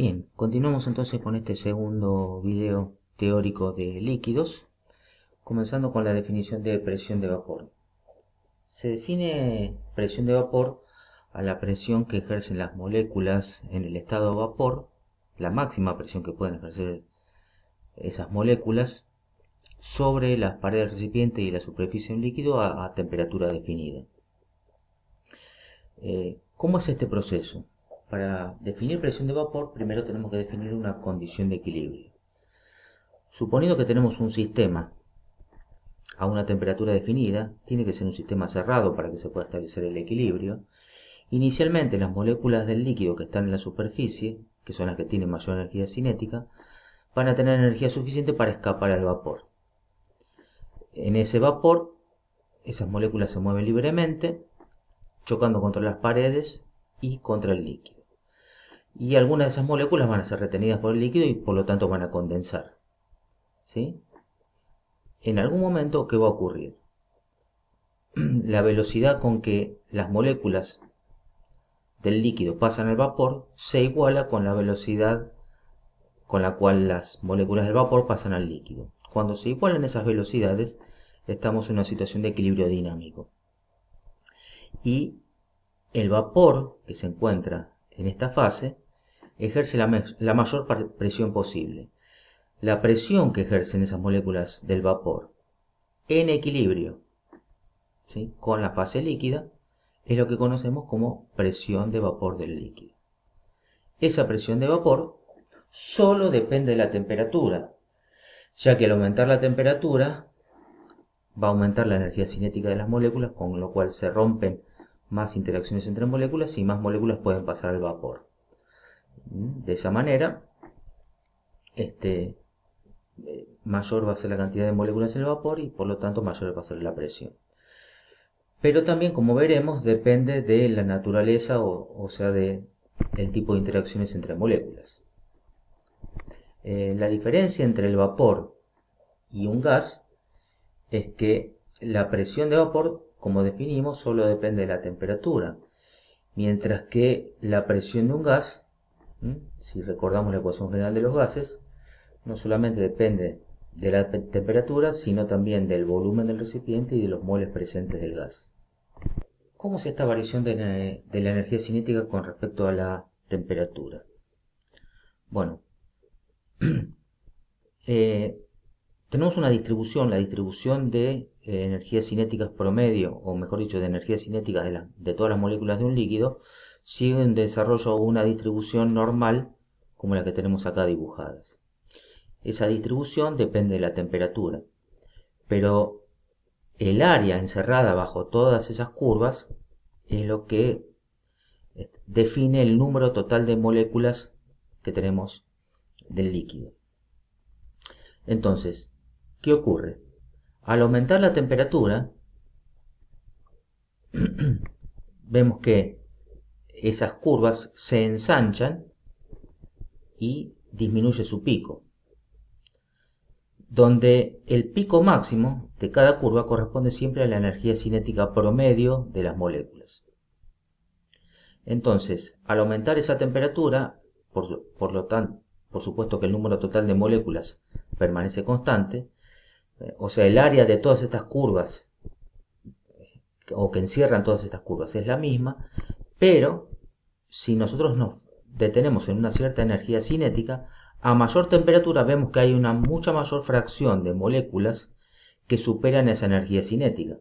Bien, continuamos entonces con este segundo video teórico de líquidos, comenzando con la definición de presión de vapor. Se define presión de vapor a la presión que ejercen las moléculas en el estado de vapor, la máxima presión que pueden ejercer esas moléculas sobre las paredes del recipiente y la superficie de un líquido a temperatura definida. ¿Cómo es este proceso? Para definir presión de vapor, primero tenemos que definir una condición de equilibrio. Suponiendo que tenemos un sistema a una temperatura definida, tiene que ser un sistema cerrado para que se pueda establecer el equilibrio. Inicialmente las moléculas del líquido que están en la superficie, que son las que tienen mayor energía cinética, van a tener energía suficiente para escapar al vapor. En ese vapor, esas moléculas se mueven libremente, chocando contra las paredes y contra el líquido. Y algunas de esas moléculas van a ser retenidas por el líquido y por lo tanto van a condensar. ¿Sí? En algún momento, ¿qué va a ocurrir? La velocidad con que las moléculas del líquido pasan al vapor se iguala con la velocidad con la cual las moléculas del vapor pasan al líquido. Cuando se igualan esas velocidades, estamos en una situación de equilibrio dinámico. Y el vapor que se encuentra en esta fase ejerce la mayor presión posible. La presión que ejercen esas moléculas del vapor en equilibrio, ¿sí?, con la fase líquida es lo que conocemos como presión de vapor del líquido. Esa presión de vapor solo depende de la temperatura, ya que al aumentar la temperatura va a aumentar la energía cinética de las moléculas, con lo cual se rompen más interacciones entre moléculas y más moléculas pueden pasar al vapor. De esa manera, mayor va a ser la cantidad de moléculas en el vapor y por lo tanto mayor va a ser la presión. Pero también, como veremos, depende de la naturaleza, o sea, del tipo de interacciones entre moléculas. La diferencia entre el vapor y un gas es que la presión de vapor, como definimos, solo depende de la temperatura, mientras que la presión de un gas, si recordamos la ecuación general de los gases, no solamente depende de la temperatura, sino también del volumen del recipiente y de los moles presentes del gas. ¿Cómo es esta variación de la energía cinética con respecto a la temperatura? Bueno, tenemos una distribución, la distribución de energías cinéticas promedio, o mejor dicho, de energías cinéticas de todas las moléculas de un líquido, sigue en desarrollo una distribución normal como la que tenemos acá dibujadas. Esa distribución depende de la temperatura, pero el área encerrada bajo todas esas curvas es lo que define el número total de moléculas que tenemos del líquido. Entonces, ¿qué ocurre? Al aumentar la temperatura, vemos que esas curvas se ensanchan y disminuye su pico, donde el pico máximo de cada curva corresponde siempre a la energía cinética promedio de las moléculas. Entonces, al aumentar esa temperatura, por supuesto que el número total de moléculas permanece constante, o sea, el área de todas estas curvas, o que encierran todas estas curvas, es la misma, pero si nosotros nos detenemos en una cierta energía cinética, a mayor temperatura vemos que hay una mucha mayor fracción de moléculas que superan esa energía cinética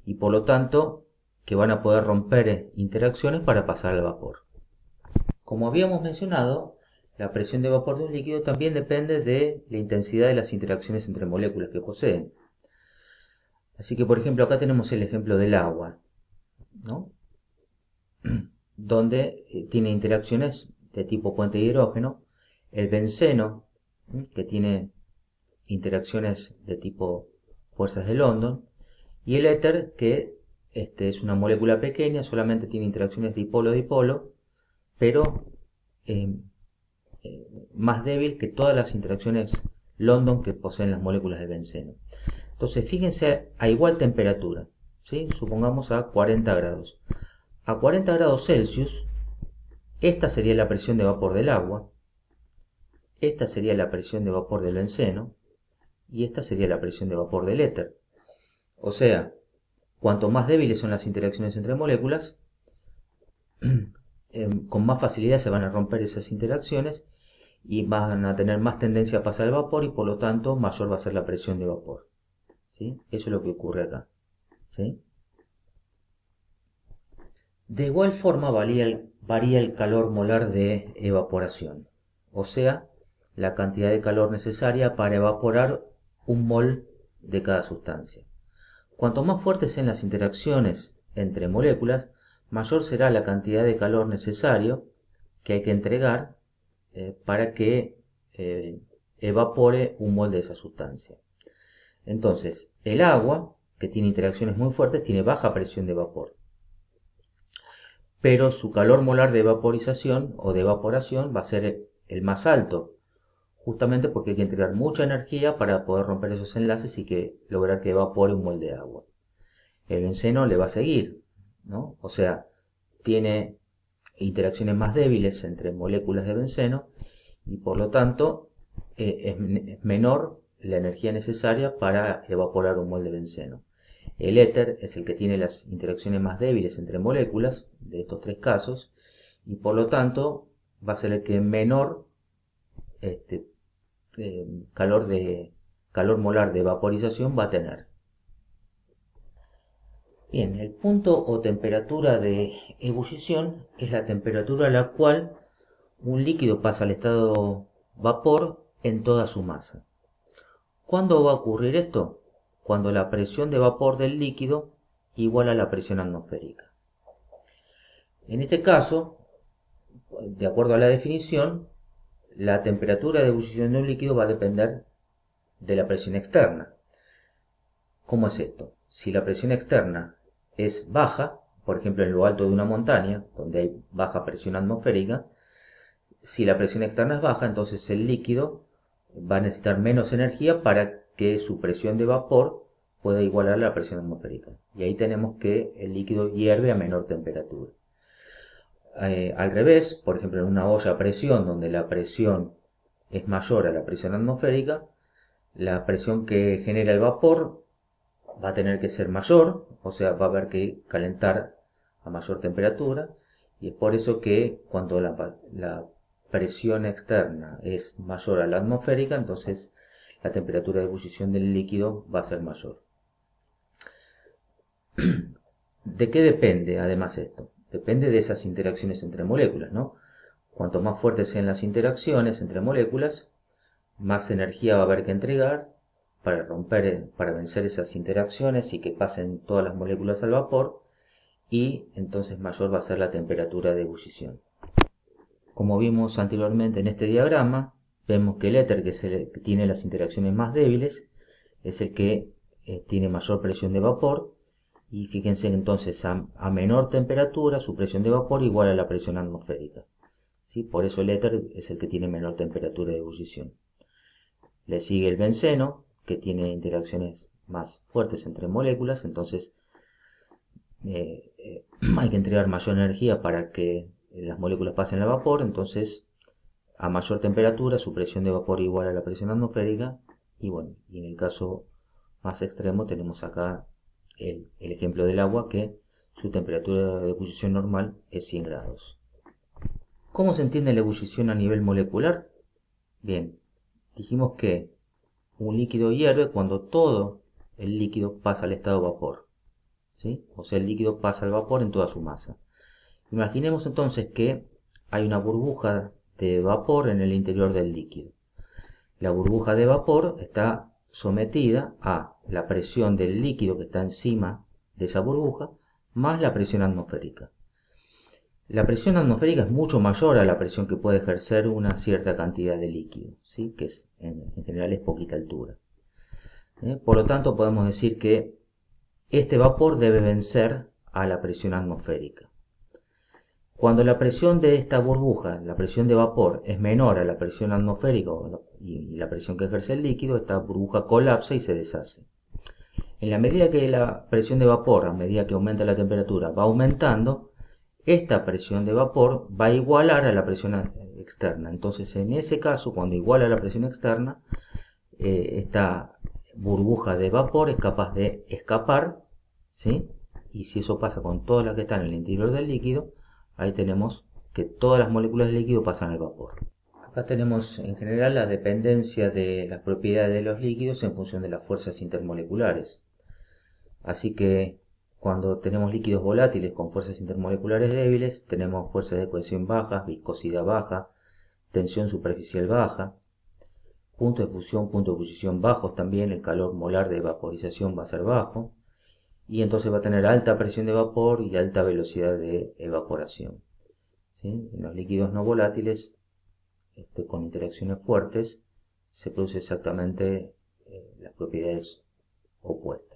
y por lo tanto que van a poder romper interacciones para pasar al vapor. Como habíamos mencionado, la presión de vapor de un líquido también depende de la intensidad de las interacciones entre moléculas que poseen. Así que, por ejemplo, acá tenemos el ejemplo del agua, ¿no?, donde tiene interacciones de tipo puente de hidrógeno, el benceno, que tiene interacciones de tipo fuerzas de London, y el éter, que es una molécula pequeña, solamente tiene interacciones dipolo-dipolo, pero más débil que todas las interacciones London que poseen las moléculas de benceno. Entonces, fíjense, a igual temperatura, ¿sí?, supongamos a 40 grados. A 40 grados Celsius, esta sería la presión de vapor del agua, esta sería la presión de vapor del benceno y esta sería la presión de vapor del éter. O sea, cuanto más débiles son las interacciones entre moléculas, con más facilidad se van a romper esas interacciones y van a tener más tendencia a pasar al vapor y por lo tanto mayor va a ser la presión de vapor. ¿Sí? Eso es lo que ocurre acá. ¿Sí? De igual forma varía el calor molar de evaporación, o sea, la cantidad de calor necesaria para evaporar un mol de cada sustancia. Cuanto más fuertes sean las interacciones entre moléculas, mayor será la cantidad de calor necesario que hay que entregar para que evapore un mol de esa sustancia. Entonces, el agua, que tiene interacciones muy fuertes, tiene baja presión de vapor, pero su calor molar de vaporización o de evaporación va a ser el más alto, justamente porque hay que entregar mucha energía para poder romper esos enlaces y lograr que evapore un mol de agua. El benceno le va a seguir, ¿no? O sea, tiene interacciones más débiles entre moléculas de benceno y por lo tanto es menor la energía necesaria para evaporar un mol de benceno. El éter es el que tiene las interacciones más débiles entre moléculas de estos tres casos y por lo tanto va a ser el que menor calor molar de vaporización va a tener. Bien, el punto o temperatura de ebullición es la temperatura a la cual un líquido pasa al estado vapor en toda su masa. ¿Cuándo va a ocurrir esto? Cuando la presión de vapor del líquido iguala a la presión atmosférica. En este caso, de acuerdo a la definición, la temperatura de ebullición de un líquido va a depender de la presión externa. ¿Cómo es esto? Si la presión externa es baja, por ejemplo en lo alto de una montaña, donde hay baja presión atmosférica, si la presión externa es baja, entonces el líquido va a necesitar menos energía para que su presión de vapor pueda igualar la presión atmosférica. Y ahí tenemos que el líquido hierve a menor temperatura. Al revés, por ejemplo en una olla a presión donde la presión es mayor a la presión atmosférica, la presión que genera el vapor va a tener que ser mayor, o sea, va a haber que calentar a mayor temperatura, y es por eso que cuando la presión externa es mayor a la atmosférica, entonces la temperatura de ebullición del líquido va a ser mayor. ¿De qué depende además esto? Depende de esas interacciones entre moléculas, ¿no? Cuanto más fuertes sean las interacciones entre moléculas, más energía va a haber que entregar para vencer esas interacciones y que pasen todas las moléculas al vapor, y entonces mayor va a ser la temperatura de ebullición. Como vimos anteriormente en este diagrama, vemos que el éter, que es el que tiene las interacciones más débiles, es el que tiene mayor presión de vapor, y fíjense entonces a menor temperatura su presión de vapor igual a la presión atmosférica. ¿Sí? Por eso el éter es el que tiene menor temperatura de ebullición. Le sigue el benceno, que tiene interacciones más fuertes entre moléculas, entonces hay que entregar mayor energía para que las moléculas pasen al vapor, entonces a mayor temperatura su presión de vapor igual a la presión atmosférica, y bueno, y en el caso más extremo tenemos acá el ejemplo del agua, que su temperatura de ebullición normal es 100 grados. ¿Cómo se entiende la ebullición a nivel molecular? Bien, dijimos que un líquido hierve cuando todo el líquido pasa al estado vapor, ¿sí? O sea, el líquido pasa al vapor en toda su masa. Imaginemos entonces que hay una burbuja de vapor en el interior del líquido. La burbuja de vapor está sometida a la presión del líquido que está encima de esa burbuja más la presión atmosférica. La presión atmosférica es mucho mayor a la presión que puede ejercer una cierta cantidad de líquido, ¿sí? Que en general es poquita altura. Por lo tanto, podemos decir que este vapor debe vencer a la presión atmosférica. Cuando la presión de esta burbuja, la presión de vapor, es menor a la presión atmosférica y la presión que ejerce el líquido, esta burbuja colapsa y se deshace. En la medida que la presión de vapor, a medida que aumenta la temperatura, va aumentando, esta presión de vapor va a igualar a la presión externa. Entonces, en ese caso, cuando iguala la presión externa, esta burbuja de vapor es capaz de escapar, ¿sí? Y si eso pasa con todas las que están en el interior del líquido, ahí tenemos que todas las moléculas del líquido pasan al vapor. Acá tenemos en general la dependencia de las propiedades de los líquidos en función de las fuerzas intermoleculares. Así que cuando tenemos líquidos volátiles con fuerzas intermoleculares débiles, tenemos fuerzas de cohesión bajas, viscosidad baja, tensión superficial baja, punto de fusión, punto de ebullición bajos también, el calor molar de vaporización va a ser bajo, y entonces va a tener alta presión de vapor y alta velocidad de evaporación. ¿Sí? En los líquidos no volátiles, con interacciones fuertes, se produce exactamente las propiedades opuestas.